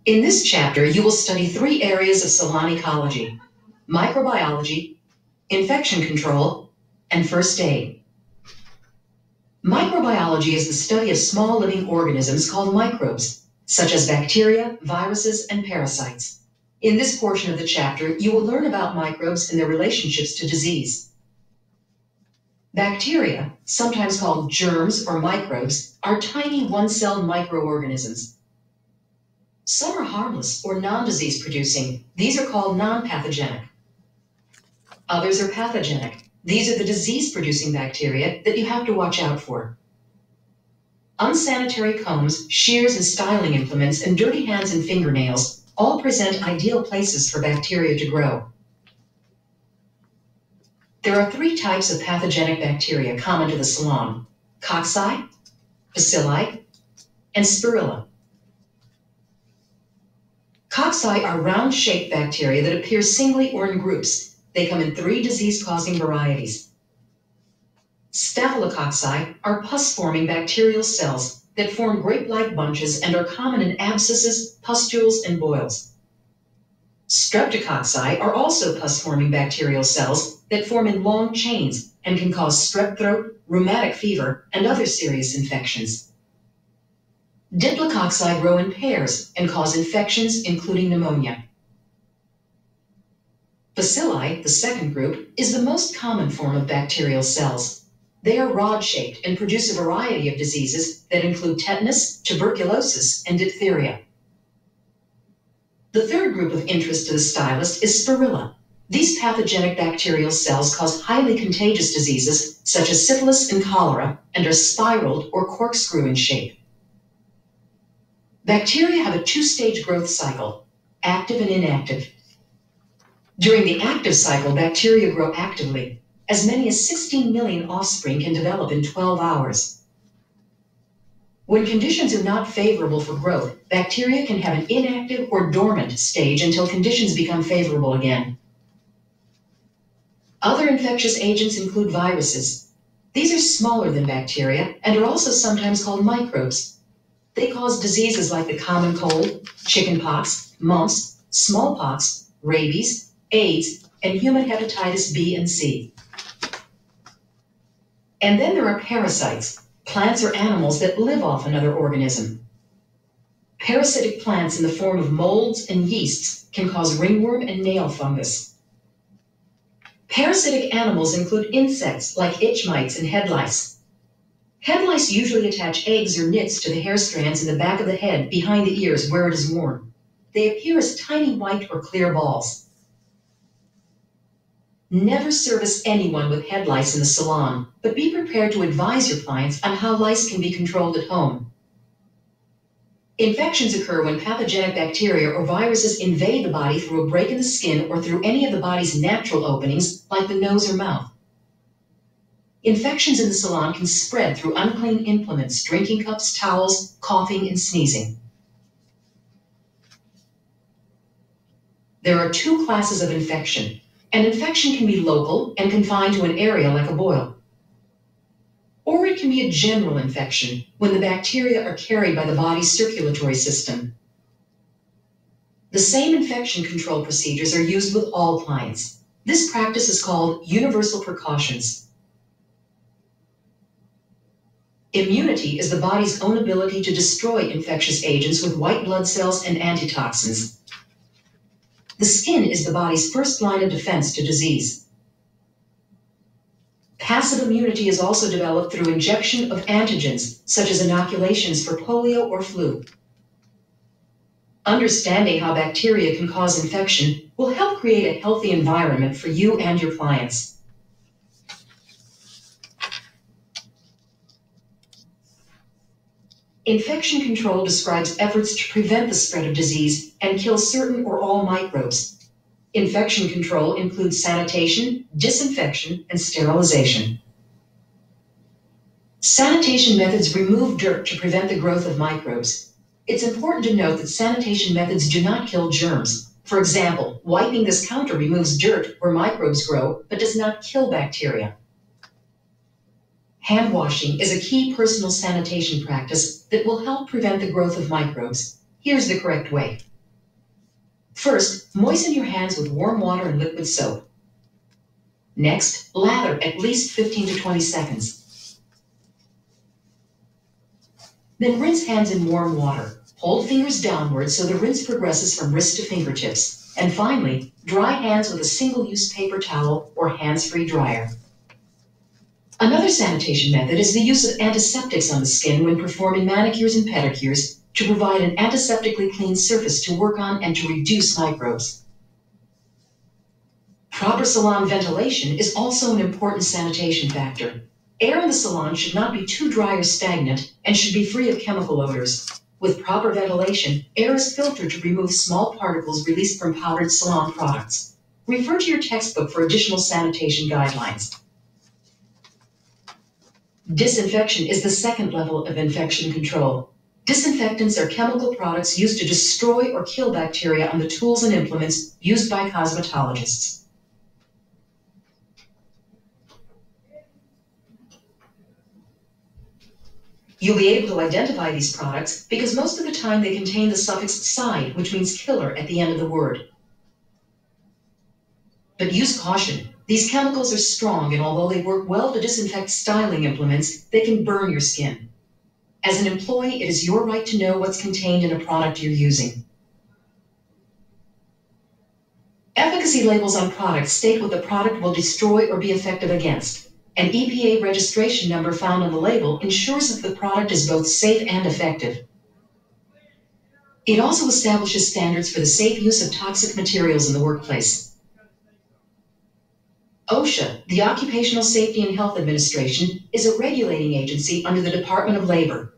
In this chapter, you will study 3 areas of Salon ecology: microbiology, infection control, and first aid. Microbiology is the study of small living organisms called microbes, such as bacteria, viruses, and parasites. In this portion of the chapter, you will learn about microbes and their relationships to disease. Bacteria, sometimes called germs or microbes, are tiny one-celled microorganisms. Some are harmless or non-disease producing. These are called non-pathogenic. Others are pathogenic. These are the disease-producing bacteria that you have to watch out for. Unsanitary combs, shears and styling implements, and dirty hands and fingernails all present ideal places for bacteria to grow. There are 3 types of pathogenic bacteria common to the Salon: cocci, bacilli, and spirilla. Cocci are round-shaped bacteria that appear singly or in groups. They come in 3 disease-causing varieties. Staphylococci are pus-forming bacterial cells that form grape-like bunches and are common in abscesses, pustules, and boils. Streptococci are also pus-forming bacterial cells that form in long chains and can cause strep throat, rheumatic fever, and other serious infections. Diplococci grow in pairs and cause infections, including pneumonia. Bacilli, the second group, is the most common form of bacterial cells. They are rod-shaped and produce a variety of diseases that include tetanus, tuberculosis, and diphtheria. The third group of interest to the stylist is spirilla. These pathogenic bacterial cells cause highly contagious diseases such as syphilis and cholera and are spiraled or corkscrew in shape. Bacteria have a 2-stage growth cycle: active and inactive. During the active cycle, bacteria grow actively. As many as 16 million offspring can develop in 12 hours. When conditions are not favorable for growth, bacteria can have an inactive or dormant stage until conditions become favorable again. Other infectious agents include viruses. These are smaller than bacteria and are also sometimes called microbes. They cause diseases like the common cold, chickenpox, mumps, smallpox, rabies, AIDS, and human hepatitis B and C. And then there are parasites, plants or animals that live off another organism. Parasitic plants in the form of molds and yeasts can cause ringworm and nail fungus. Parasitic animals include insects like itch mites and head lice. Head lice usually attach eggs or nits to the hair strands in the back of the head behind the ears where it is worn. They appear as tiny white or clear balls. Never service anyone with head lice in the salon, but be prepared to advise your clients on how lice can be controlled at home. Infections occur when pathogenic bacteria or viruses invade the body through a break in the skin or through any of the body's natural openings, like the nose or mouth. Infections in the salon can spread through unclean implements, drinking cups, towels, coughing, and sneezing. There are 2 classes of infection. An infection can be local and confined to an area like a boil. Or it can be a general infection when the bacteria are carried by the body's circulatory system. The same infection control procedures are used with all clients. This practice is called universal precautions. Immunity is the body's own ability to destroy infectious agents with white blood cells and antitoxins. The skin is the body's first line of defense to disease. Passive immunity is also developed through injection of antigens, such as inoculations for polio or flu. Understanding how bacteria can cause infection will help create a healthy environment for you and your clients. Infection control describes efforts to prevent the spread of disease and kill certain or all microbes. Infection control includes sanitation, disinfection, and sterilization. Sanitation methods remove dirt to prevent the growth of microbes. It's important to note that sanitation methods do not kill germs. For example, wiping this counter removes dirt where microbes grow, but does not kill bacteria. Hand washing is a key personal sanitation practice that will help prevent the growth of microbes. Here's the correct way. First, moisten your hands with warm water and liquid soap. Next, lather at least 15 to 20 seconds. Then rinse hands in warm water. Hold fingers downward so the rinse progresses from wrist to fingertips. And finally, dry hands with a single-use paper towel or hands-free dryer. Another sanitation method is the use of antiseptics on the skin when performing manicures and pedicures to provide an antiseptically clean surface to work on and to reduce microbes. Proper salon ventilation is also an important sanitation factor. Air in the salon should not be too dry or stagnant and should be free of chemical odors. With proper ventilation, air is filtered to remove small particles released from powdered salon products. Refer to your textbook for additional sanitation guidelines. Disinfection is the second level of infection control. Disinfectants are chemical products used to destroy or kill bacteria on the tools and implements used by cosmetologists. You'll be able to identify these products because most of the time they contain the suffix "-side", which means killer at the end of the word. But use caution. These chemicals are strong, and although they work well to disinfect styling implements, they can burn your skin. As an employee, it is your right to know what's contained in a product you're using. Efficacy labels on products state what the product will destroy or be effective against. An EPA registration number found on the label ensures that the product is both safe and effective. It also establishes standards for the safe use of toxic materials in the workplace. OSHA, the Occupational Safety and Health Administration, is a regulating agency under the Department of Labor.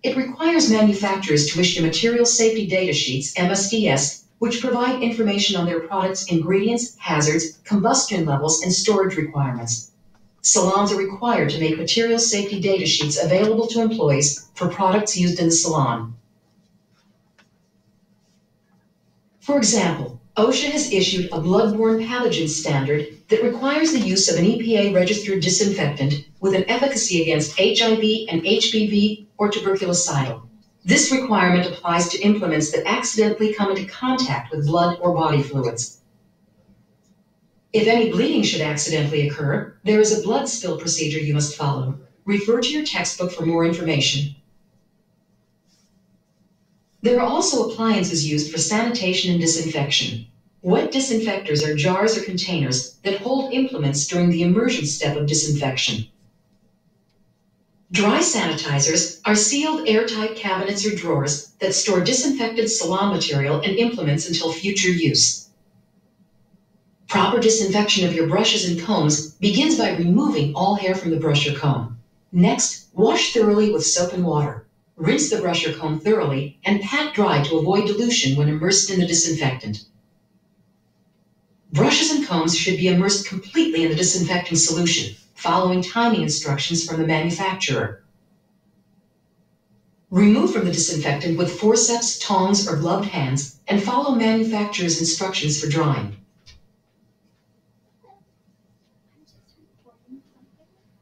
It requires manufacturers to issue material safety data sheets, MSDS, which provide information on their products' ingredients, hazards, combustion levels, and storage requirements. Salons are required to make material safety data sheets available to employees for products used in the salon. For example, OSHA has issued a bloodborne pathogen standard that requires the use of an EPA-registered disinfectant with an efficacy against HIV and HBV or tuberculosidal. This requirement applies to implements that accidentally come into contact with blood or body fluids. If any bleeding should accidentally occur, there is a blood spill procedure you must follow. Refer to your textbook for more information. There are also appliances used for sanitation and disinfection. Wet disinfectors are jars or containers that hold implements during the immersion step of disinfection. Dry sanitizers are sealed airtight cabinets or drawers that store disinfected salon material and implements until future use. Proper disinfection of your brushes and combs begins by removing all hair from the brush or comb. Next, wash thoroughly with soap and water. Rinse the brush or comb thoroughly and pat dry to avoid dilution when immersed in the disinfectant. Brushes and combs should be immersed completely in the disinfecting solution, following timing instructions from the manufacturer. Remove from the disinfectant with forceps, tongs, or gloved hands and follow manufacturer's instructions for drying.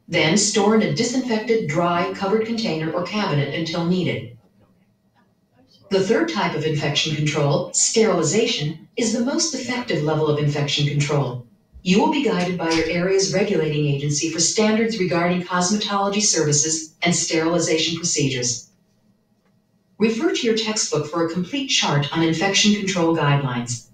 Then store in a disinfected, dry, covered container or cabinet until needed. The third type of infection control, sterilization, is the most effective level of infection control. You will be guided by your area's regulating agency for standards regarding cosmetology services and sterilization procedures. Refer to your textbook for a complete chart on infection control guidelines.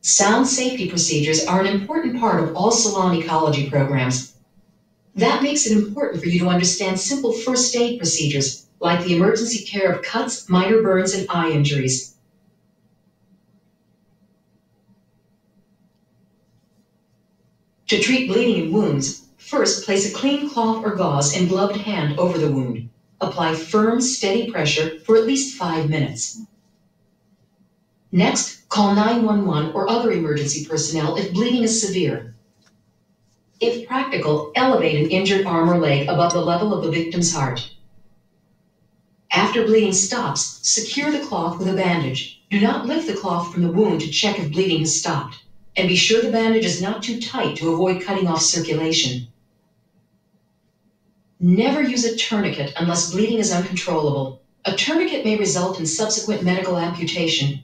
Sound safety procedures are an important part of all salon ecology programs. That makes it important for you to understand simple first aid procedures, like the emergency care of cuts, minor burns, and eye injuries. To treat bleeding and wounds, first place a clean cloth or gauze and gloved hand over the wound. Apply firm, steady pressure for at least 5 minutes. Next, call 911 or other emergency personnel if bleeding is severe. If practical, elevate an injured arm or leg above the level of the victim's heart. After bleeding stops, secure the cloth with a bandage. Do not lift the cloth from the wound to check if bleeding has stopped. And be sure the bandage is not too tight to avoid cutting off circulation. Never use a tourniquet unless bleeding is uncontrollable. A tourniquet may result in subsequent medical amputation.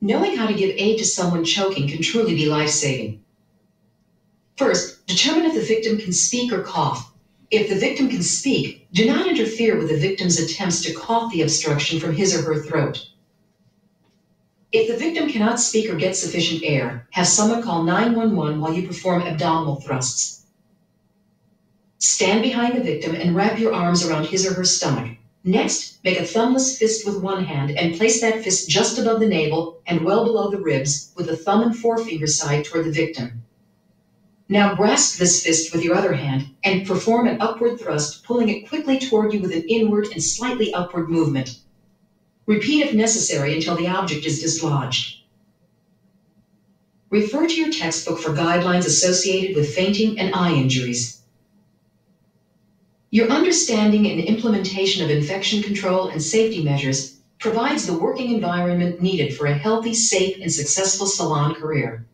Knowing how to give aid to someone choking can truly be life-saving. First, determine if the victim can speak or cough. If the victim can speak, do not interfere with the victim's attempts to cough the obstruction from his or her throat. If the victim cannot speak or get sufficient air, have someone call 911 while you perform abdominal thrusts. Stand behind the victim and wrap your arms around his or her stomach. Next, make a thumbless fist with one hand and place that fist just above the navel and well below the ribs with the thumb and forefinger side toward the victim. Now grasp this fist with your other hand and perform an upward thrust, pulling it quickly toward you with an inward and slightly upward movement. Repeat if necessary until the object is dislodged. Refer to your textbook for guidelines associated with fainting and eye injuries. Your understanding and implementation of infection control and safety measures provides the working environment needed for a healthy, safe, and successful salon career.